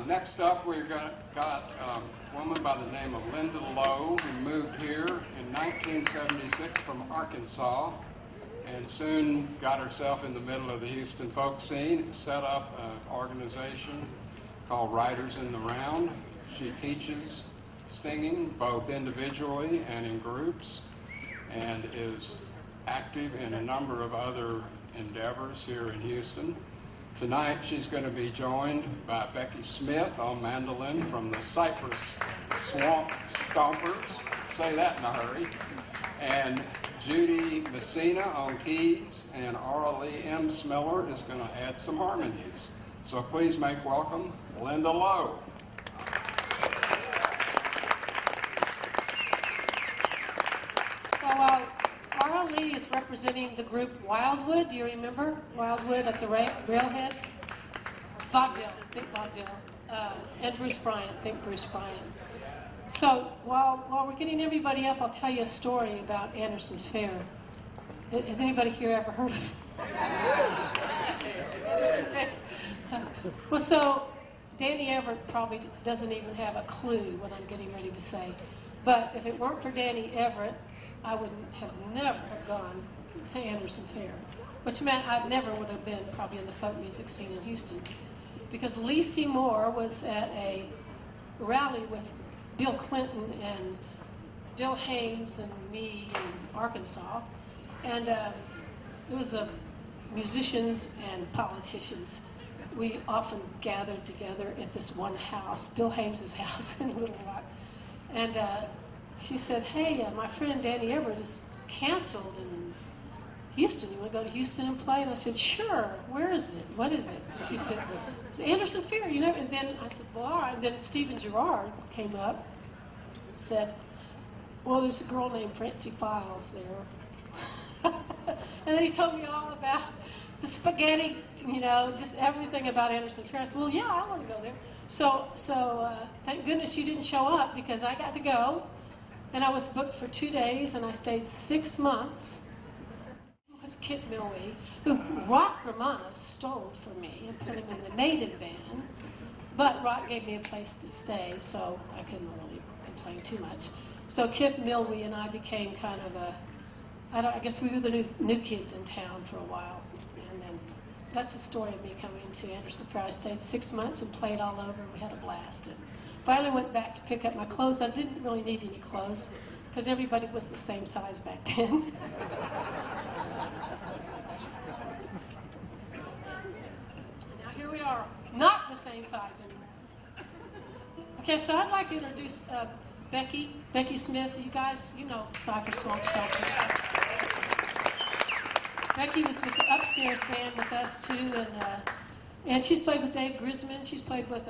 Next up, we've got a woman by the name of Linda Lowe, who moved here in 1976 from Arkansas and soon got herself in the middle of the Houston folk scene, set up an organization called Writers in the Round. She teaches singing both individually and in groups and is active in a number of other endeavors here in Houston. Tonight she's going to be joined by Becky Smith on mandolin from the Cypress Swamp Stompers, say that in a hurry, and Judy Messina on keys, and Aurelie M. Smiller is going to add some harmonies. So please make welcome Linda Lowe. So Aurelie is representing the group Wildwood. Do you remember Wildwood at the Railheads? Vaudeville, think vaudeville. And Bruce Bryant, think Bruce Bryant. So while we're getting everybody up, I'll tell you a story about Anderson Fair. Has anybody here ever heard of Anderson Fair? Well, so Danny Everett probably doesn't even have a clue what I'm getting ready to say. But if it weren't for Danny Everett, I would never have gone to Anderson Fair, which meant I never would have been probably in the folk music scene in Houston. Because Lee Seymour was at a rally with Bill Clinton and Bill Hames and me in Arkansas. And it was musicians and politicians. We often gathered together at this one house, Bill Hames' house in Little Rock. And she said, hey, my friend Danny Everett is canceled in Houston. You want to go to Houston and play? And I said, sure. Where is it? What is it? She said, it's Anderson Fair, you know. And then I said, well, all right. And then Stephen Girard came up, said, well, there's a girl named Francie Files there. And then he told me all about the spaghetti, you know, just everything about Anderson Fair. I said, well, yeah, I want to go there. So thank goodness you didn't show up, because I got to go. And I was booked for 2 days, and I stayed 6 months. It was Kit Milwee, who Rock Romano stole from me and put him in the native band. But Rock gave me a place to stay, so I couldn't really complain too much. So Kit Milwee and I became kind of I guess we were the new kids in town for a while. And then that's the story of me coming to Anderson Fair. I stayed 6 months and played all over, and we had a blast. And finally went back to pick up my clothes. I didn't really need any clothes, because everybody was the same size back then. Now here we are, not the same size anymore. Okay, so I'd like to introduce Becky Smith. You guys, you know Cypress Swamp Stompers. Becky was with the upstairs band with us too, and she's played with Dave Grisman. She's played with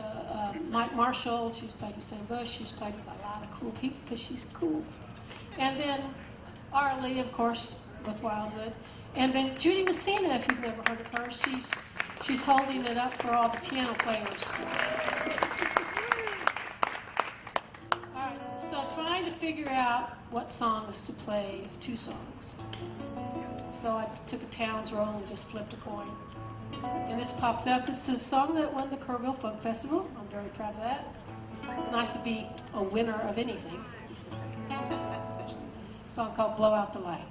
Mike Marshall. She's played with Sam Bush. She's played with a lot of cool people because she's cool. And then Aurelie, of course, with Wildwood. And then Judy Messina, if you've never heard of her, she's holding it up for all the piano players. All right, so trying to figure out what songs to play, 2 songs. So I took a Towns roll and just flipped a coin. And this popped up. It's a song that won the Kerrville Folk Festival. I'm very proud of that. It's nice to be a winner of anything. Especially a song called Blow Out the Light.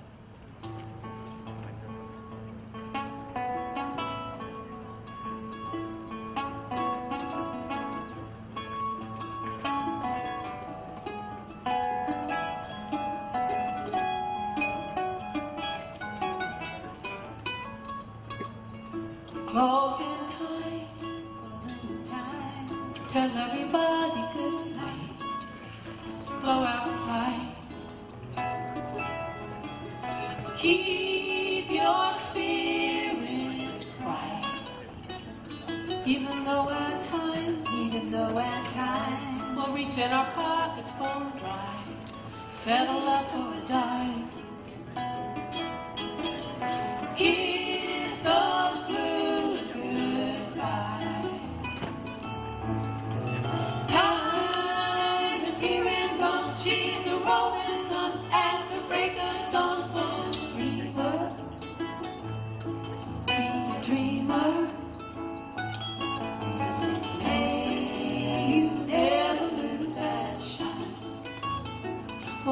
Closing time, tell everybody good night, blow out the light, keep your spirit bright, even though at times, we'll reach in our pockets bone dry, settle up for a dime, kiss those blues goodbye. Time is here and gone, she's a rolling sun at the break of dawn for the dreamer. Be a dreamer. Make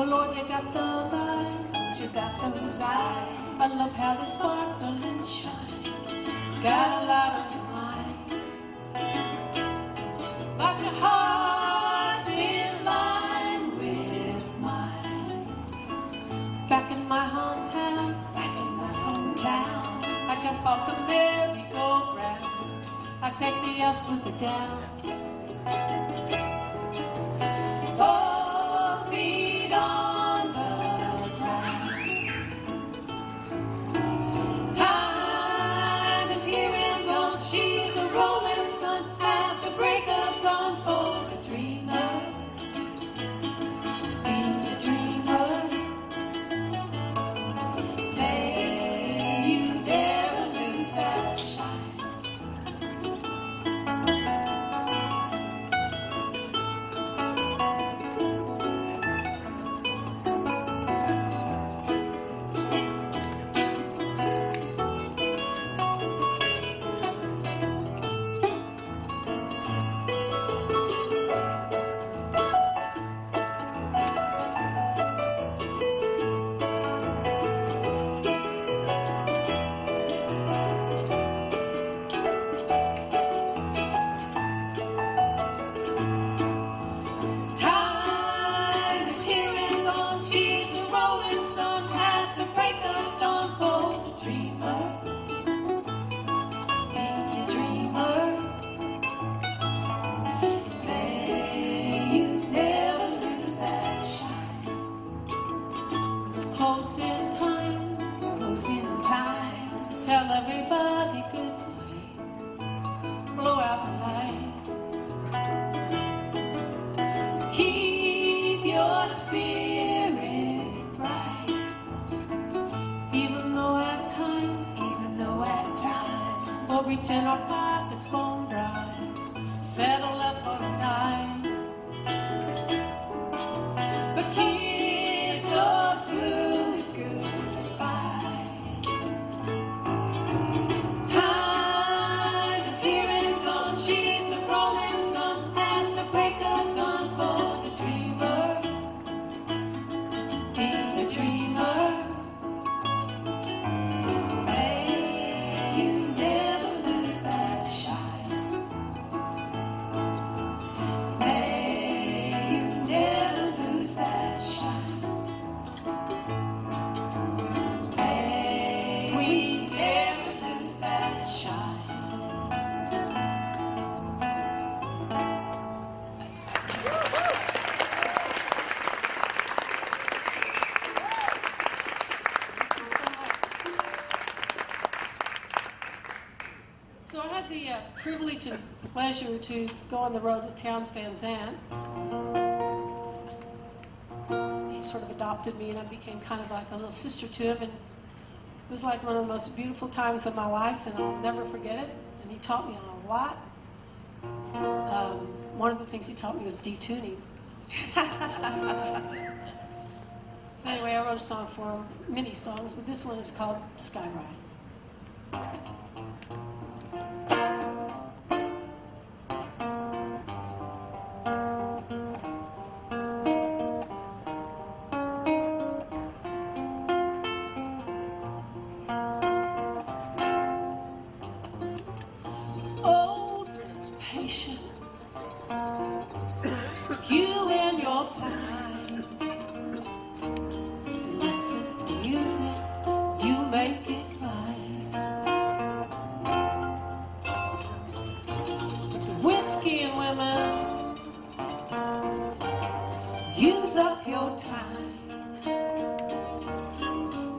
Lord, you got those eyes. You got those eyes. I love how they sparkle and shine. Got a lot on your mind, but your heart's in line with mine. Back in my hometown, I jump off the merry-go-round. I take the ups with the downs. Both feet on the ground. Time is here and gone. She's a rolling sun at the break of dawn for the dreamer. Be a dreamer. May you never lose that shine. Closing time, so tell everybody good night. Blow out the light. Keep your spirit bright. Even though at times, we'll reach in our pockets bone dry. Settle up for the night. But kiss those blues goodbye. Time is here and gone. She's a rolling sun at the break of dawn for the dreamer. Be a dreamer. May you never lose that shine. May you never lose that shine. May we never lose that shine. So I had the privilege and pleasure to go on the road with Townes Van Zandt. He sort of adopted me, and I became kind of like a little sister to him. And it was like one of the most beautiful times of my life, and I'll never forget it. And he taught me a lot. One of the things he taught me was detuning. So anyway, I wrote a song for him, many songs, but this one is called Skyride. Old friends patient with you and your time. They listen for music, you make it right. But the whiskey and women use up your time.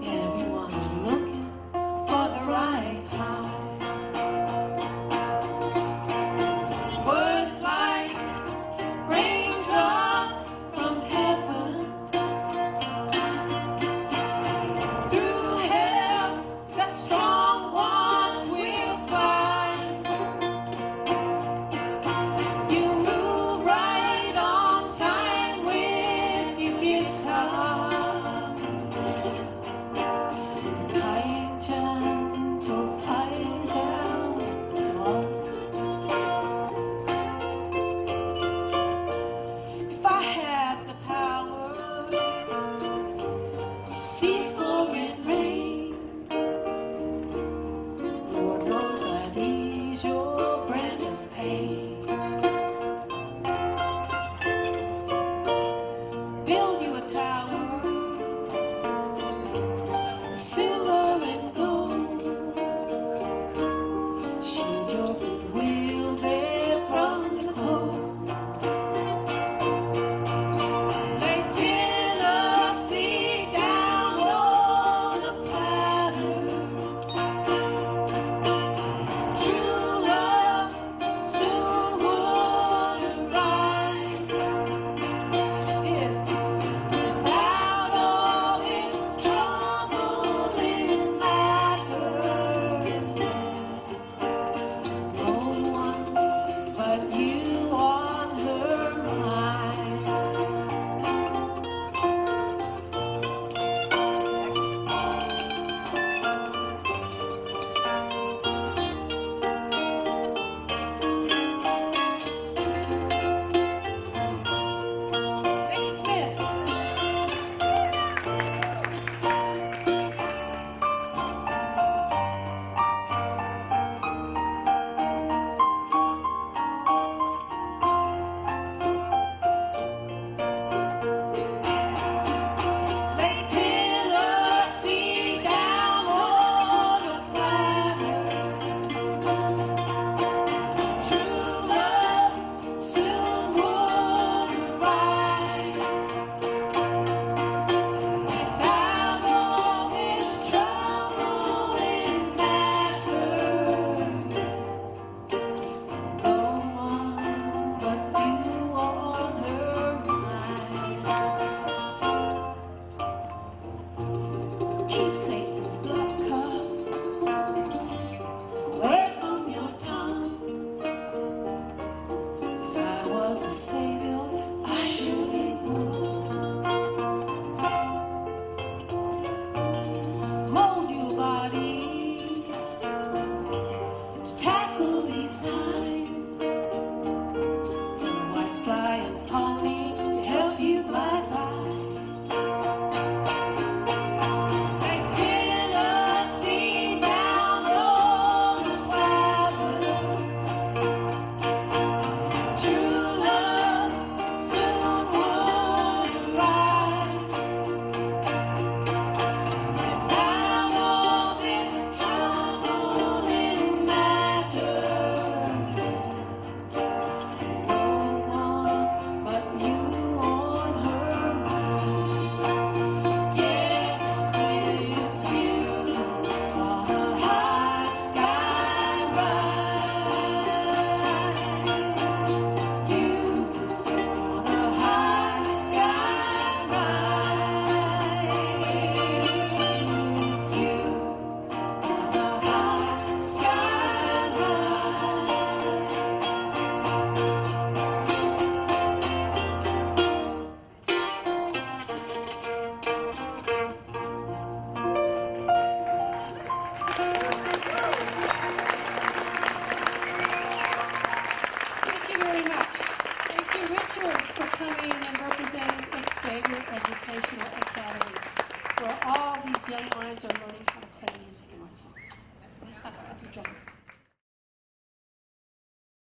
Everyone's looking for the right time. Words like raindrop from heaven. Through hell, the strong ones will climb. You move right on time with your guitar. was a savior, I surely would. Mold your body to tackle these times. And a white flying pony to help you glide by. Educational Academy, where all these young minds are learning how to play music and write songs. Good job.